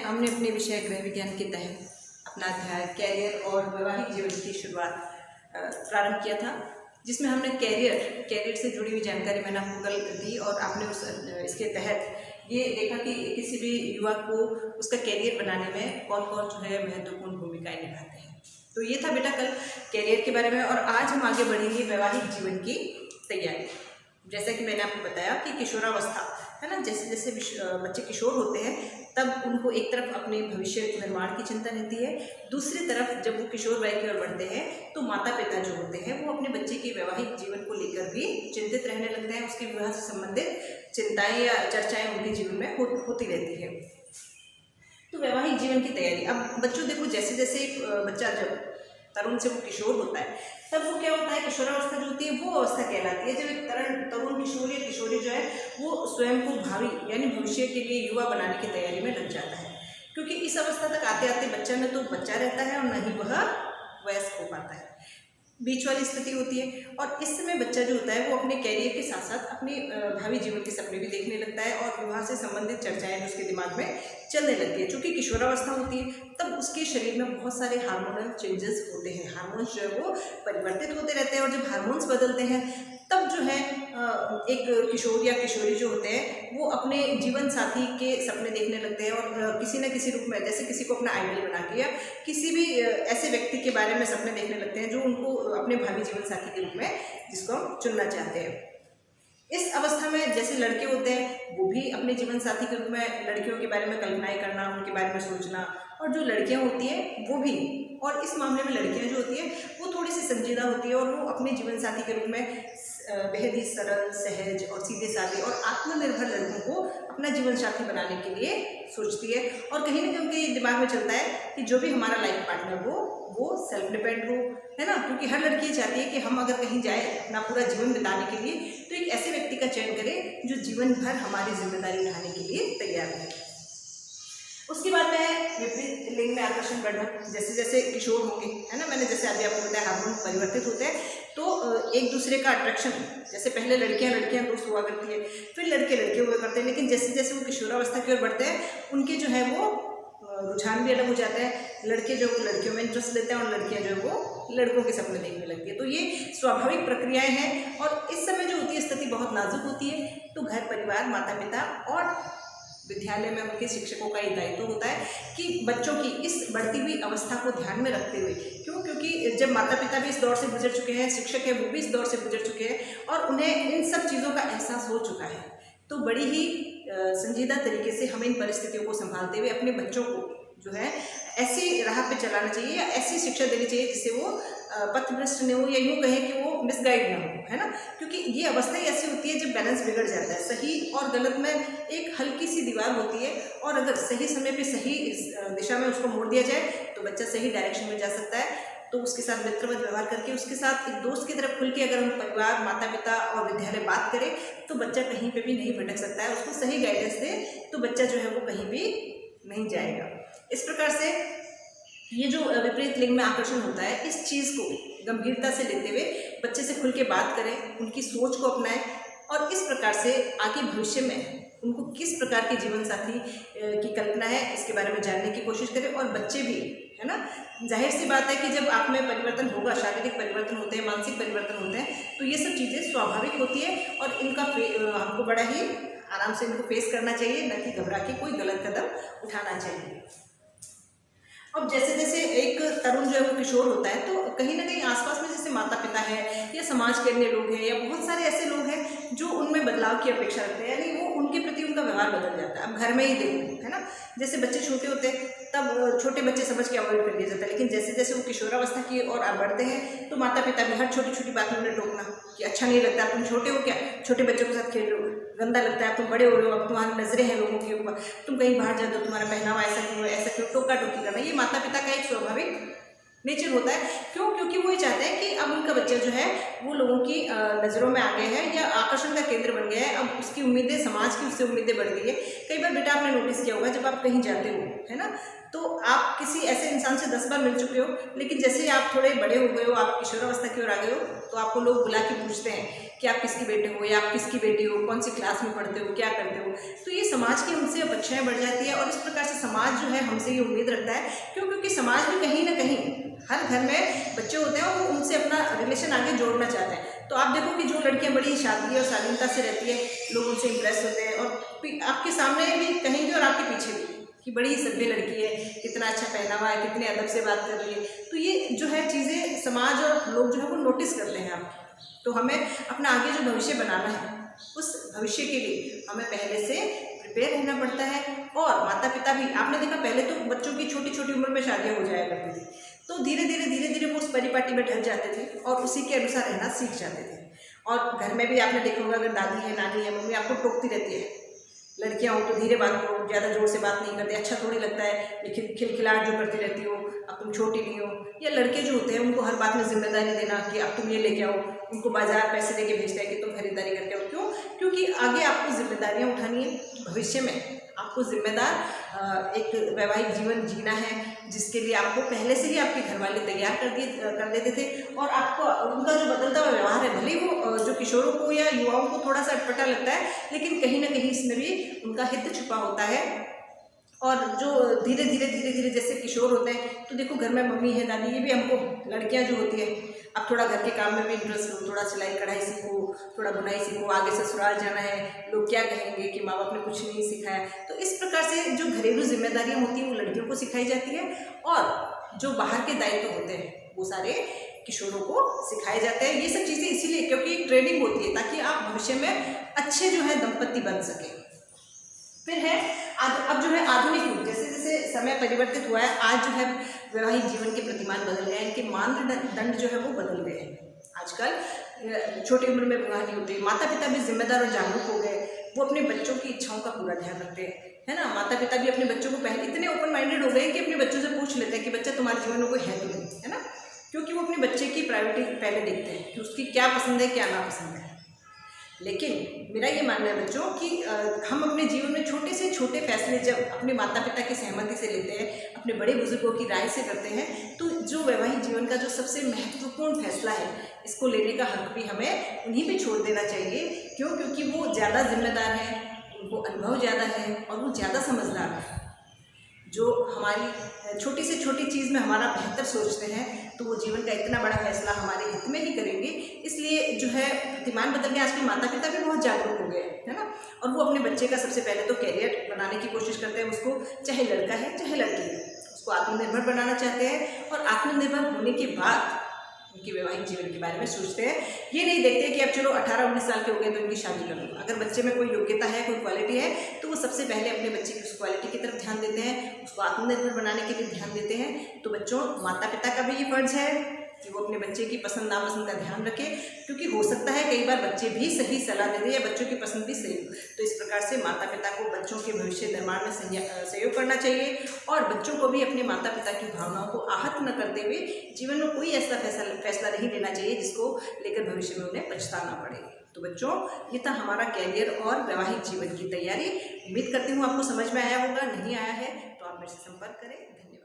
हमने अपने विषय गृह विज्ञान के तहत अपना अध्याय कैरियर और वैवाहिक जीवन की शुरुआत प्रारंभ किया था, जिसमें हमने कैरियर से जुड़ी हुई जानकारी मैंने आपको कल दी और आपने इसके तहत ये देखा कि किसी भी युवा को उसका कैरियर बनाने में कौन कौन जो है महत्वपूर्ण भूमिकाएं निभाते हैं। तो ये था बेटा कल कैरियर के बारे में। और आज हम आगे बढ़ेंगे वैवाहिक जीवन की तैयारी। जैसा कि मैंने आपको बताया कि किशोरावस्था है ना, जैसे जैसे बच्चे किशोर होते हैं तब उनको एक तरफ अपने भविष्य निर्माण की चिंता रहती है, दूसरी तरफ जब वो किशोर वय की ओर बढ़ते हैं तो माता पिता जो होते हैं वो अपने बच्चे के वैवाहिक जीवन को लेकर भी चिंतित रहने लगते हैं। उसके विवाह से संबंधित चिंताएं या चर्चाएं उनके जीवन में होती रहती है। तो वैवाहिक जीवन की तैयारी, अब बच्चों देखो जैसे जैसे एक बच्चा जब तरुण से वो किशोर होता है तब वो क्या होता है, किशोरावस्था जो होती है वो अवस्था कहलाती है जब एक तरुण किशोर या किशोरी जो है वो स्वयं को भावी यानी भविष्य के लिए युवा बनाने की तैयारी में लग जाता है। क्योंकि इस अवस्था तक आते आते बच्चा न तो बच्चा रहता है और न ही वह वयस्क हो पाता है, बीच वाली स्थिति होती है। और इस समय बच्चा जो होता है वो अपने कैरियर के साथ साथ अपने भावी जीवन के सपने भी देखने लगता है और विवाह से संबंधित चर्चाएं उसके दिमाग में चलने लगती है। चूँकि किशोरावस्था होती है तब उसके शरीर में बहुत सारे हार्मोनल चेंजेस होते हैं, हार्मोन्स जो है वो परिवर्तित होते रहते हैं। और जब हार्मोन्स बदलते हैं तब जो है एक किशोर या किशोरी जो होते हैं वो अपने जीवन साथी के सपने देखने लगते हैं और किसी न किसी रूप में, जैसे किसी को अपना आइडल बना के या किसी भी ऐसे व्यक्ति के बारे में सपने देखने लगते हैं जो उनको अपने भावी जीवन साथी के रूप में जिसको हम चुनना चाहते हैं। इस अवस्था में जैसे लड़के होते हैं वो भी अपने जीवन साथी के रूप में लड़कियों के बारे में कल्पनाएं करना, उनके बारे में सोचना, और जो लड़कियां होती हैं वो भी। और इस मामले में लड़कियां जो होती हैं वो थोड़ी सी संजीदा होती है और वो अपने जीवन साथी के रूप में बेहद ही सरल, सहज और सीधे साधे और आत्मनिर्भर लड़कों को अपना जीवन साथी बनाने के लिए सोचती है। और कहीं ना कहीं उनके दिमाग में चलता है कि जो भी हमारा लाइफ पार्टनर हो वो सेल्फ डिपेंड हो, है ना। क्योंकि हर लड़की चाहती है कि हम अगर कहीं जाए अपना पूरा जीवन बिताने के लिए तो एक ऐसे व्यक्ति का चयन करें जो जीवन भर हमारी जिम्मेदारी उठाने के लिए तैयार है। उसके बाद में विपरीत लिंग में आकर्षण बढ़ना, जैसे जैसे किशोर होंगे, है ना, मैंने जैसे अभी आपको बताया हार्मोन परिवर्तित होते हैं तो एक दूसरे का अट्रैक्शन, जैसे पहले लड़कियां दोस्त हुआ करती है, फिर लड़के हुआ करते हैं, लेकिन जैसे जैसे वो किशोरावस्था की ओर बढ़ते हैं उनके जो है वो रुझान भी अलग हो जाता है। लड़के जो वो लड़कियों में इंटरेस्ट लेते हैं और लड़कियां जो है वो लड़कों के सपने देखने लगती है। तो ये स्वाभाविक प्रक्रियाएं हैं और इस समय जो होती है स्थिति बहुत नाजुक होती है। तो घर परिवार, माता पिता और विद्यालय में उनके शिक्षकों का ये दायित्व होता है कि बच्चों की इस बढ़ती हुई अवस्था को ध्यान में रखते हुए, क्योंकि जब माता पिता भी इस दौर से गुजर चुके हैं, शिक्षक है वो भी इस दौर से गुजर चुके हैं और उन्हें इन सब चीज़ों का एहसास हो चुका है, तो बड़ी ही संजीदा तरीके से हमें इन परिस्थितियों को संभालते हुए अपने बच्चों को जो है ऐसी राह पे चलाना चाहिए या ऐसी शिक्षा देनी चाहिए जिससे वो पथभ्रष्ट न हो या यूँ कहें कि वो मिसगाइड ना हो, है ना। क्योंकि ये अवस्था ही ऐसी होती है जब बैलेंस बिगड़ जाता है, सही और गलत में एक हल्की सी दीवार होती है और अगर सही समय पे सही दिशा में उसको मोड़ दिया जाए तो बच्चा सही डायरेक्शन में जा सकता है। तो उसके साथ मित्रवत व्यवहार करके उसके साथ एक दोस्त की तरफ खुल के अगर हम परिवार, माता पिता और विद्यालय बात करें तो बच्चा कहीं पे भी नहीं भटक सकता है। उसको सही गाइडेंस दे तो बच्चा जो है वो कहीं भी नहीं जाएगा। इस प्रकार से ये जो विपरीत लिंग में आकर्षण होता है इस चीज़ को गंभीरता से लेते हुए बच्चे से खुल के बात करें, उनकी सोच को अपनाएं और इस प्रकार से आगे भविष्य में उनको किस प्रकार के जीवन साथी की कल्पना है इसके बारे में जानने की कोशिश करें। और बच्चे भी, है ना, जाहिर सी बात है कि जब आप में परिवर्तन होगा, शारीरिक परिवर्तन होते हैं, मानसिक परिवर्तन होते हैं, तो ये सब चीज़ें स्वाभाविक होती है और इनका हमको बड़ा ही आराम से इनको फेस करना चाहिए, न कि घबरा के कोई गलत कदम उठाना चाहिए। अब जैसे जैसे एक तरुण जो है वो किशोर होता है तो कहीं ना कहीं आसपास में जैसे माता पिता है या समाज के अन्य लोग हैं या बहुत सारे ऐसे लोग हैं जो उनमें बदलाव की अपेक्षा रखते हैं, यानी वो उनके प्रति उनका व्यवहार बदल जाता है। अब घर में ही देखो, है ना, जैसे बच्चे छोटे होते हैं तब छोटे बच्चे समझ के अवॉइड कर दिया जाता है, लेकिन जैसे जैसे वो किशोरावस्था की ओर बढ़ते हैं तो माता पिता भी हर छोटी छोटी बात में उन्हें टोकना कि अच्छा नहीं लगता, तुम छोटे हो क्या, छोटे बच्चों के साथ खेल रहे हो, गंदा लगता है, तुम बड़े हो रहे हो, अब तुम्हारी नजरें हैं लोगों के ऊपर, तुम कहीं बाहर जाते हो, तुम्हारा पहनावा ऐसा क्यों है, ऐसा क्यों, टोका टोकी करना, ये माता पिता का एक स्वाभाविक नेचर होता है। क्यों? क्योंकि वो ये चाहते हैं कि अब उनका बच्चा जो है वो लोगों की नज़रों में आ गया है या आकर्षण का केंद्र बन गया है। अब उसकी उम्मीदें, समाज की उससे उम्मीदें बढ़ गई है। कई बार बेटा आपने नोटिस किया होगा जब आप कहीं जाते हो, है ना, तो आप किसी ऐसे इंसान से 10 बार मिल चुके हो, लेकिन जैसे ही आप थोड़े बड़े हो गए हो, आप किशोरावस्था की ओर आ गए हो, तो आपको लोग बुला के पूछते हैं कि आप किसकी बेटे हो या आप किसकी बेटी हो, कौन सी क्लास में पढ़ते हो, क्या करते हो। तो ये समाज की उनसे अपेक्षाएं बढ़ जाती है और इस प्रकार से समाज जो है हमसे ये उम्मीद रखता है, क्योंकि समाज भी कहीं ना कहीं हर घर में बच्चे होते हैं, वो उनसे अपना रिलेशन आगे जोड़ना चाहते हैं। तो आप देखो कि जो लड़कियां बड़ी शादी और शालीनता से रहती है, लोग उनसे इम्प्रेस होते हैं और आपके सामने भी कहेंगे और आपके पीछे भी कि बड़ी ही सभ्य लड़की है, कितना अच्छा पहनावा है, कितने अदब से बात कर रही है। तो ये जो है चीज़ें समाज और लोग जो है वो नोटिस करते हैं आपकी। तो हमें अपना आगे जो भविष्य बनाना है, उस भविष्य के लिए हमें पहले से प्रिपेयर रहना पड़ता है। और माता पिता भी, आपने देखा पहले तो बच्चों की छोटी छोटी उम्र में शादियाँ हो जाया करती थी, तो धीरे धीरे वो उस परिपाटी में ढल जाते थे और उसी के अनुसार रहना सीख जाते थे। और घर में भी आपने देखा होगा, अगर दादी है, नानी है, मम्मी आपको टोकती रहती है, लड़कियां हो तो धीरे बात करो, ज़्यादा जोर से बात नहीं करते, अच्छा थोड़ी लगता है, लेकिन खिलखिलाहट जो करती रहती हो, अब तुम छोटी नहीं हो। या लड़के जो होते हैं उनको हर बात में जिम्मेदारी देना कि अब तुम ये लेके आओ, उनको बाजार पैसे देके भेजता है कि तुम खरीदारी करके आओ। क्यों? क्योंकि आगे आपको जिम्मेदारियाँ उठानी है, भविष्य में आपको जिम्मेदार एक वैवाहिक जीवन जीना है, जिसके लिए आपको पहले से ही आपके घर वाले तैयार कर देते थे। और आपको उनका जो बदलता हुआ व्यवहार है, भले ही वो जो किशोरों को या युवाओं को थोड़ा सा अटपटा लगता है, लेकिन कहीं ना कहीं इसमें भी उनका हित छुपा होता है। और जो धीरे धीरे जैसे किशोर होते हैं, तो देखो घर में मम्मी है, दादी, ये भी हमको, लड़कियां जो होती है, अब थोड़ा घर के काम में भी इंटरेस्ट लो, थोड़ा सिलाई कढ़ाई सीखो, थोड़ा बुनाई सीखो, आगे ससुराल जाना है, लोग क्या कहेंगे कि माँ बाप ने कुछ नहीं सिखाया। तो इस प्रकार से जो घरेलू जिम्मेदारियां होती हैं वो लड़कियों को सिखाई जाती है, और जो बाहर के दायित्व होते हैं वो सारे किशोरों को सिखाए जाते हैं। ये सब चीज़ें इसीलिए क्योंकि एक ट्रेनिंग होती है, ताकि आप भविष्य में अच्छे जो है दंपति बन सके। फिर है अब जो है आधुनिक युग, जैसे जैसे समय परिवर्तित हुआ है, आज जो है वैवाहिक जीवन के प्रतिमान बदल गए हैं, इनके मानदंड जो है वो बदल गए हैं। आजकल छोटी उम्र में विवाह नहीं होते, माता पिता भी जिम्मेदार और जागरूक हो गए, वो अपने बच्चों की इच्छाओं का पूरा ध्यान रखते हैं, है ना। माता पिता भी अपने बच्चों को पहले इतने ओपन माइंडेड हो गए कि अपने बच्चों से पूछ लेते हैं कि बच्चा तुम्हारे जीवन में कोई है तो नहीं, है ना, क्योंकि वो अपने बच्चे की प्रायोरिटी पहले देखते हैं कि उसकी क्या पसंद है, क्या नापसंद है। लेकिन मेरा ये मानना है बच्चों कि हम अपने जीवन में छोटे से छोटे फैसले जब अपने माता पिता की सहमति से लेते हैं, अपने बड़े बुजुर्गों की राय से करते हैं, तो जो वैवाहिक जीवन का जो सबसे महत्वपूर्ण फैसला है, इसको लेने का हक भी हमें उन्हीं पे छोड़ देना चाहिए। क्यों? क्योंकि वो ज़्यादा जिम्मेदार हैं, उनको अनुभव ज़्यादा है और वो ज़्यादा समझदार है। जो हमारी छोटी से छोटी चीज़ में हमारा बेहतर सोचते हैं, तो वो जीवन का इतना बड़ा फैसला हमारे हित में ही करेंगे। इसलिए जो है प्रतिमान बदल के आजकल माता पिता भी बहुत जागरूक हो गए, है ना, और वो अपने बच्चे का सबसे पहले तो करियर बनाने की कोशिश करते हैं। उसको, चाहे लड़का है चाहे लड़की है, उसको आत्मनिर्भर बनाना चाहते हैं, और आत्मनिर्भर होने के बाद उनके वैवाहिक जीवन के बारे में सोचते हैं। ये नहीं देखते कि अब चलो 18-19 साल के हो गए तो इनकी शादी कर लो। अगर बच्चे में कोई योग्यता है, कोई क्वालिटी है, तो वो सबसे पहले अपने बच्चे की उस क्वालिटी की तरफ ध्यान देते हैं, उसको आत्मनिर्भर बनाने के लिए ध्यान देते हैं। तो बच्चों, माता पिता का भी ये फर्ज है कि वो अपने बच्चे की पसंद नापसंद का ध्यान रखें, क्योंकि हो सकता है कई बार बच्चे भी सही सलाह दे दें या बच्चों की पसंद भी सही हो। तो इस प्रकार से माता पिता को बच्चों के भविष्य निर्माण में सहयोग करना चाहिए, और बच्चों को भी अपने माता पिता की भावनाओं को आहत न करते हुए जीवन में कोई ऐसा फैसला नहीं लेना चाहिए जिसको लेकर भविष्य में उन्हें पछताना पड़े। तो बच्चों, ये था हमारा कैरियर और वैवाहिक जीवन की तैयारी। उम्मीद करती हूँ आपको समझ में आया होगा। नहीं आया है तो आप मेरे से संपर्क करें। धन्यवाद।